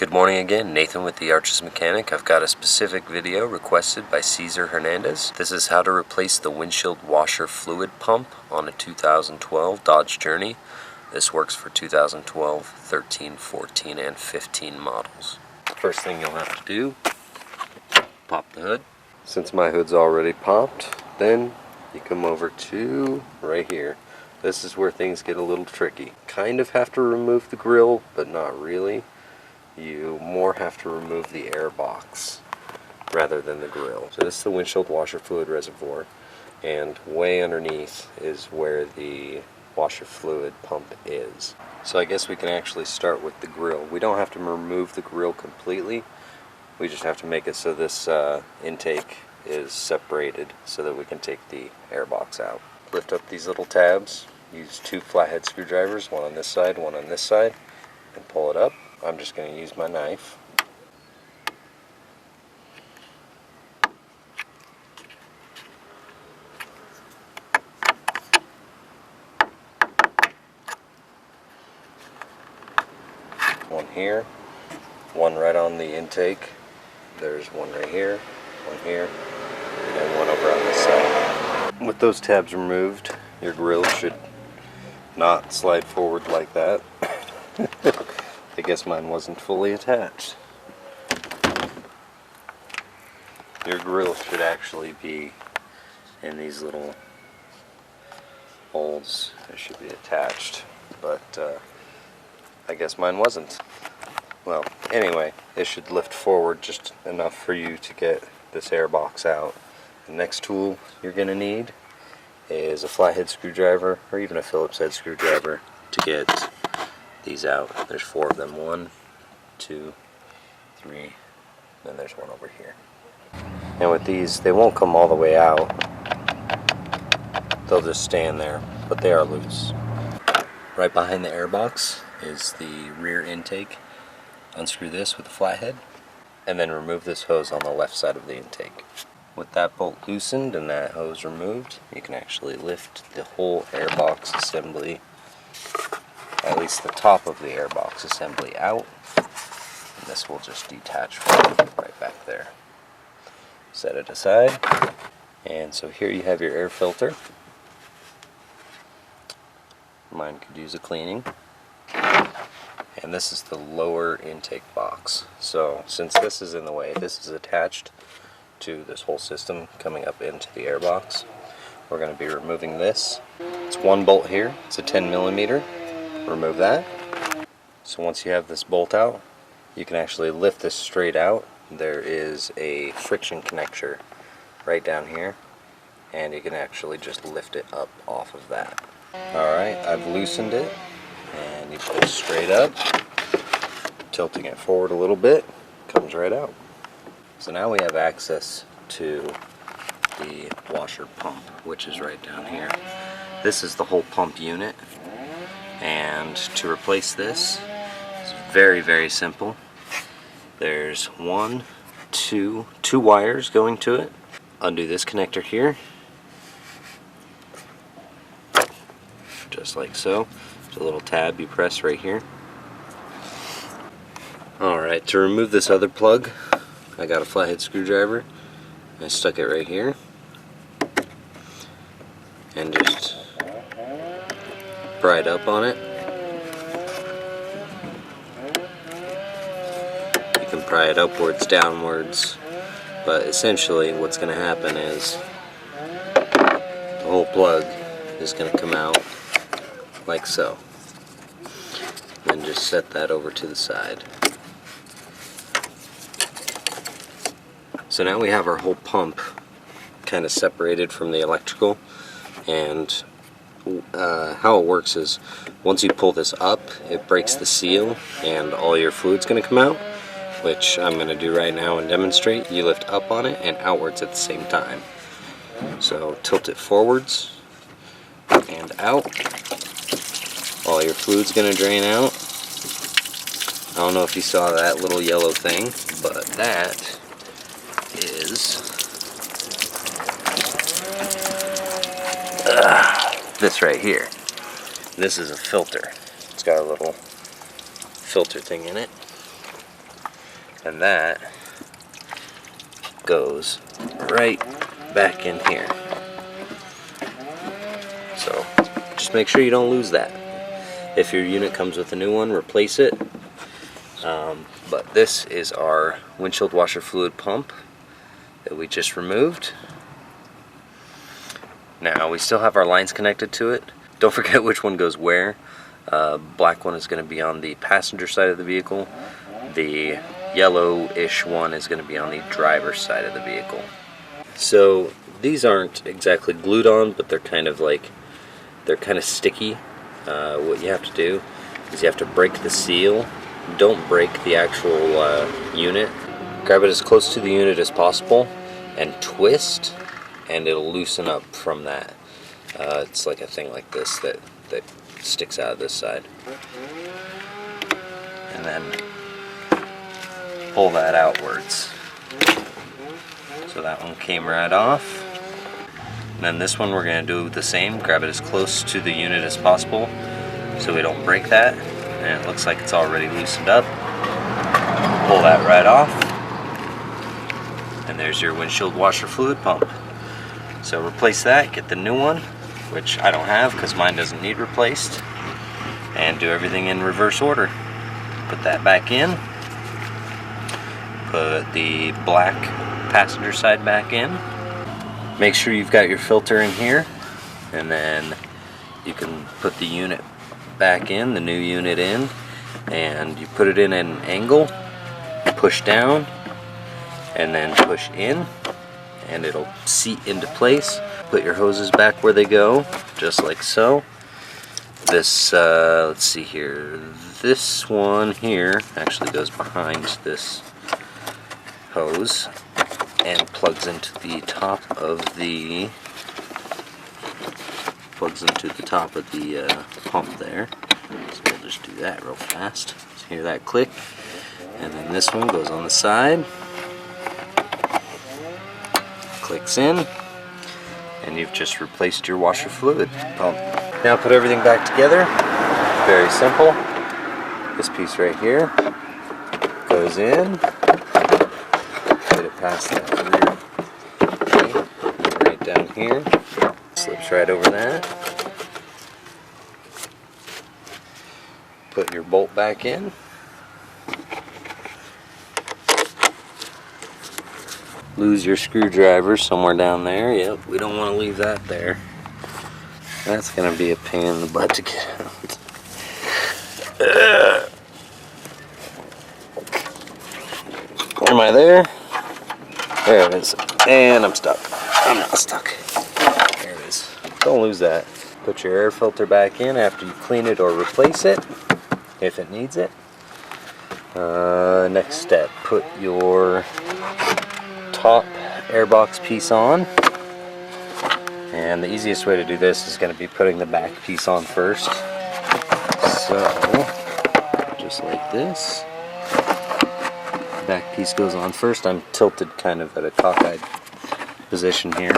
Good morning again, Nathan with the Arches Mechanic. I've got a specific video requested by Cesar Hernandez. This is how to replace the windshield washer fluid pump on a 2012 Dodge Journey. This works for 2012, 13, 14, and 15 models. First thing you'll have to do, pop the hood. Since my hood's already popped, then you come over to right here. This is where things get a little tricky. Kind of have to remove the grill, but not really. You more have to remove the air box rather than the grill. So this is the windshield washer fluid reservoir, and way underneath is where the washer fluid pump is. So I guess we can actually start with the grill. We don't have to remove the grill completely. We just have to make it so this intake is separated so that we can take the air box out. Lift up these little tabs, use 2 flathead screwdrivers, one on this side, one on this side, and pull it up. I'm just going to use my knife. One here, one right on the intake. There's one right here, and one over on this side. With those tabs removed, your grill should not slide forward like that. I guess mine wasn't fully attached. Your grill should actually be in these little holes. It should be attached, but I guess mine wasn't. Well, anyway, it should lift forward just enough for you to get this air box out. The next tool you're going to need is a flathead screwdriver or even a Phillips head screwdriver to get these out. There's 4 of them. 1, 2, 3, then there's one over here. And with these, they won't come all the way out. They'll just stand there, but they are loose. Right behind the air box is the rear intake. Unscrew this with a flathead, and then remove this hose on the left side of the intake. With that bolt loosened and that hose removed, you can actually lift the whole air box assembly, at least the top of the airbox assembly, out, and this will just detach right back there. Set it aside, and so here you have your air filter. Mine could use a cleaning, and this is the lower intake box. So since this is in the way, this is attached to this whole system coming up into the airbox. We're going to be removing this. It's 1 bolt here, it's a 10mm. Remove that. So once you have this bolt out, you can actually lift this straight out. There is a friction connector right down here, and you can actually just lift it up off of that. Alright, I've loosened it, and you pull it straight up, tilting it forward a little bit, comes right out. So now we have access to the washer pump, which is right down here. This is the whole pump unit. And to replace this, it's very, very simple. There's 2 wires going to it. Undo this connector here, just like so. There's a little tab you press right here. Alright, to remove this other plug, I got a flathead screwdriver. I stuck it right here, and just pry it up on it. You can pry it upwards, downwards, but essentially what's going to happen is the whole plug is going to come out like so. Then just set that over to the side. So now we have our whole pump kind of separated from the electrical, and how it works is once you pull this up, it breaks the seal and all your fluid's going to come out, which I'm going to do right now and demonstrate. You lift up on it and outwards at the same time. So tilt it forwards and out. All your fluid's going to drain out. I don't know if you saw that little yellow thing, but that is this right here. This is a filter. It's got a little filter thing in it. And that goes right back in here. So just make sure you don't lose that. If your unit comes with a new one, replace it. But this is our windshield washer fluid pump that we just removed. Now we still have our lines connected to it. Don't forget which one goes where. Black one is going to be on the passenger side of the vehicle. The yellowish one is going to be on the driver's side of the vehicle. So these aren't exactly glued on, but they're kind of sticky. What you have to do is you have to break the seal. Don't break the actual unit. Grab it as close to the unit as possible and twist, and it'll loosen up from that. It's like a thing like this that sticks out of this side. And then pull that outwards. So that one came right off. And then this one we're going to do the same. Grab it as close to the unit as possible so we don't break that. And it looks like it's already loosened up. Pull that right off. And there's your windshield washer fluid pump. So replace that, get the new one, which I don't have because mine doesn't need replaced, and do everything in reverse order. Put that back in. Put the black passenger side back in. Make sure you've got your filter in here, and then you can put the unit back in, the new unit in, and you put it in at an angle, push down, and then push in, and it'll seat into place. Put your hoses back where they go, just like so. This, let's see here, this one here actually goes behind this hose and plugs into the top of the pump there. So we'll just do that real fast. So hear that click, and then this one goes on the side, clicks in, and you've just replaced your washer fluid pump. Now put everything back together. Very simple. This piece right here goes in. Get it past that rear. Okay. Right down here. Slips right over that. Put your bolt back in. Lose your screwdriver somewhere down there. Yep, we don't want to leave that there. That's going to be a pain in the butt to get out. Am I there? There it is. And I'm stuck. I'm not stuck. There it is. Don't lose that. Put your air filter back in after you clean it or replace it, if it needs it. Next step, put your top airbox piece on. And the easiest way to do this is going to be putting the back piece on first. So, just like this. The back piece goes on first. I'm tilted kind of at a cockeyed position here.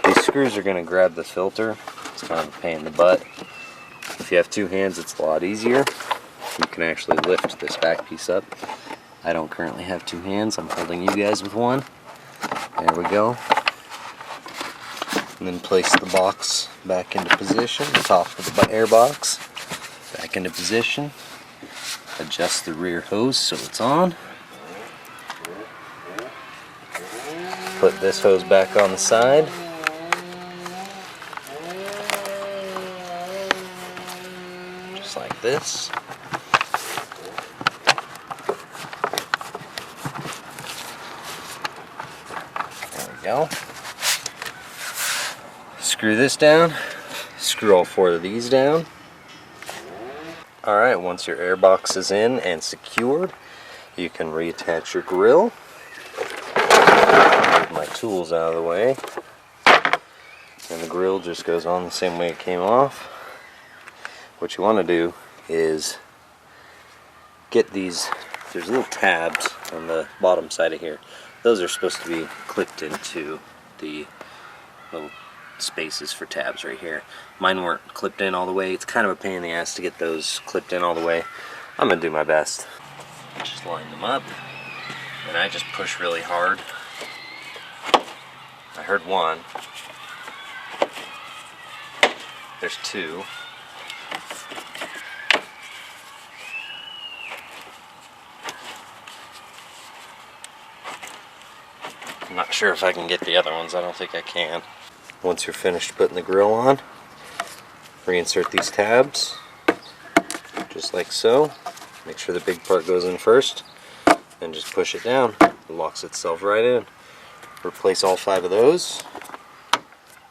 These screws are going to grab the filter. It's kind of a pain in the butt. If you have two hands, it's a lot easier. You can actually lift this back piece up. I don't currently have two hands. I'm holding you guys with one. There we go. And then place the box back into position, the top of the air box back into position. Adjust the rear hose so it's on. Put this hose back on the side. Just like this. Go. Screw this down, screw all four of these down. Alright, once your airbox is in and secured, you can reattach your grill. Move my tools out of the way. And the grill just goes on the same way it came off. What you want to do is get these, there's little tabs on the bottom side of here. Those are supposed to be clipped into the little spaces for tabs right here. Mine weren't clipped in all the way. It's kind of a pain in the ass to get those clipped in all the way. I'm gonna do my best. Just line them up, and I just push really hard. I heard one. There's two. I'm not sure if I can get the other ones. I don't think I can. Once you're finished putting the grill on, reinsert these tabs, just like so. Make sure the big part goes in first, and just push it down. It locks itself right in. Replace all 5 of those.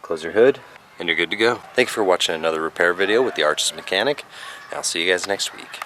Close your hood, and you're good to go. Thank you for watching another repair video with the Arches Mechanic. I'll see you guys next week.